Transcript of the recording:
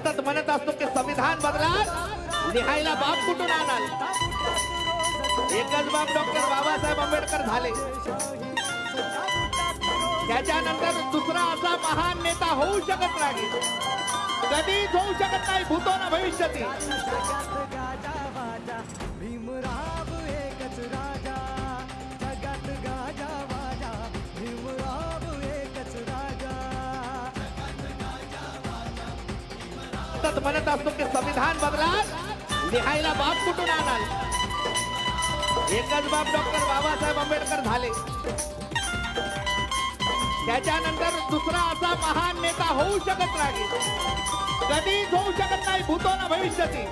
सतत म्हणत असतो की संविधान बदला, लिहायला बाप कुठून आणाल? एकच बाप डॉक्टर बाबासाहेब आंबेडकर झाले. त्याच्यानंतर दुसरा असा महान नेता होऊ शकत नाही, कधीच होऊ शकत नाही भूतो ना भविष्यती. भीमराव एकच राजा, जगात गाजा वाजा. भीमराव एकच राजा. सतत म्हणत असतो की संविधान बदला, लिहायला बाप कुठून आणाल? एकच बाप डॉक्टर बाबासाहेब आंबेडकर झाले. त्याच्यानंतर दुसरा असा महान नेता होऊ शकत नाही, कधीच होऊ शकत नाही भूतो ना भविष्यती.